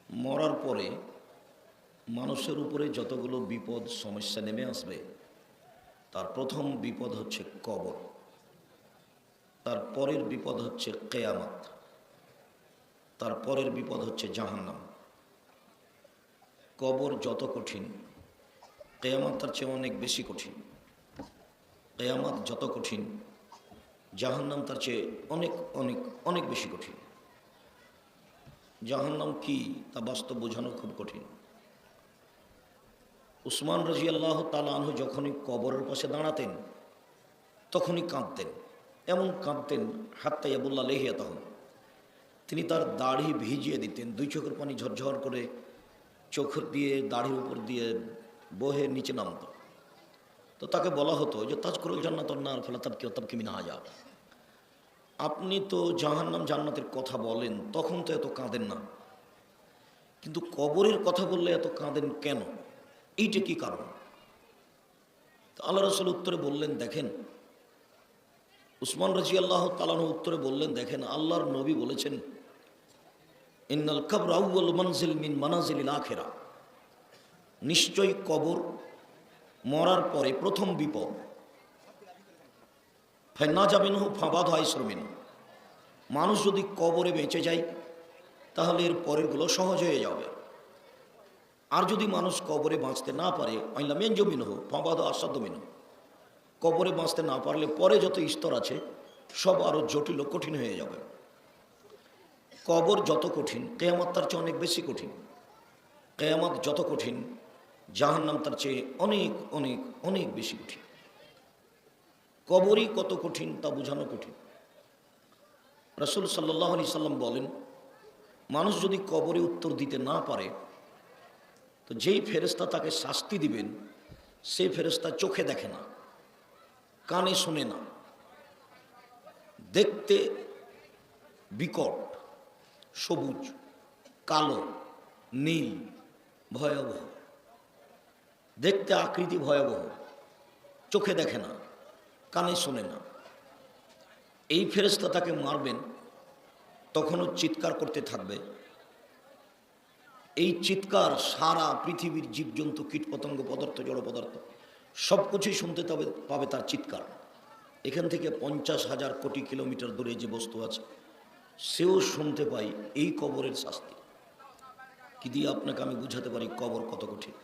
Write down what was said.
মরার পরে মানুষের উপরে যতগুলো বিপদ সমস্যা নেমে আসবে তার প্রথম বিপদ হচ্ছে কবর, তার পরের বিপদ হচ্ছে কিয়ামত, তার পরের বিপদ হচ্ছে জাহান্নাম। কবর যত কঠিন কিয়ামত তার চেয়ে অনেক বেশি কঠিন। কিয়ামত যত কঠিন জাহান্নাম তার চেয়ে অনেক অনেক অনেক বেশি কঠিন। জাহান্নাম কি তা বাস্তব বোঝানো খুব কঠিন। উসমান রাদিয়াল্লাহু তাআলা আনহু যখনই কবরের পাশে দাঁড়াতেন তখনই কাঁদতেন, এমন কাঁদতেন হাত্তা ইয়াবুল্লাহ লিহিয়াতাহু, তিনি তার দাড়ি ভিজিয়ে দিতেন, দুই চোখের পানি ঝরঝর করে চোখ দিয়ে দাড়ির উপর দিয়ে বহে নিচে নামত। তো তাকে বলা হতো যে তাজকুরুল জান্নাত ওয়ান নার ফালা তাবকি মিনহা, আপনি তো জাহান্নাম জান্নাতের কথা বলেন তখন তো এত কাঁদেন না, কিন্তু কবরের কথা বললে এত কাঁদেন কেন, এইটা কি কারণ? তো আল্লাহ রাসূল উত্তরে বললেন, দেখেন, উসমান রাদিয়াল্লাহু তাআলা আনহু উত্তরে বললেন, দেখেন, আল্লাহর নবী বলেছেন, ইন্নাল কবর আউয়াল মানজিল মিন মানাজিলিল আখিরাহ, নিশ্চয়ই কবর মরার পরে প্রথম বিপদ। ফাইন্নাজা মিনহু ফাবাদু আইসর মিনহু, মানুষ যদি কবরে বেঁচে যায় তাহলে এর পরেরগুলো সহজ হয়ে যাবে। আর যদি মানুষ কবরে বাঁচতে না পারে, আইলাম ইয়ানজু মিনহু ফাবাদু আসাদ্দু মিনহু, কবরে বাঁচতে না পারলে পরে যত স্তর আছে সব আরও জটিল ও কঠিন হয়ে যাবে। কবর যত কঠিন কিয়ামত তার চেয়ে অনেক বেশি কঠিন। কিয়ামত যত কঠিন জাহান্নাম তার চেয়ে অনেক অনেক অনেক বেশি কঠিন। কবরই কত কঠিন তা বোঝানো কঠিন। রাসূল সাল্লাল্লাহু আলাইহি সাল্লাম বলেন, মানুষ যদি কবরে উত্তর দিতে না পারে তো যেই ফেরেশতা তাকে শাস্তি দিবেন সেই ফেরেশতা চোখে দেখে না, কানে শোনে না, দেখতে বিকট, সবুজ, কালো, নীল, ভয়াবহ, দেখতে আকৃতি ভয়াবহ, চোখে দেখে না, কানে শোনে না। এই ফেরেশতা তাকে মারবেন, তখনও চিৎকার করতে থাকবে। এই চিৎকার সারা পৃথিবীর জীবজন্তু, কীটপতঙ্গ, পদার্থ, জড় পদার্থ সব কিছুই শুনতে পাবে তার চিৎকার। এখান থেকে 50,000 কোটি কিলোমিটার দূরে যে বস্তু আছে সেও শুনতে পাই এই কবরের শাস্তি। কি দিয়ে আপনাকে আমি বুঝাতে পারি কবর কত কঠিন।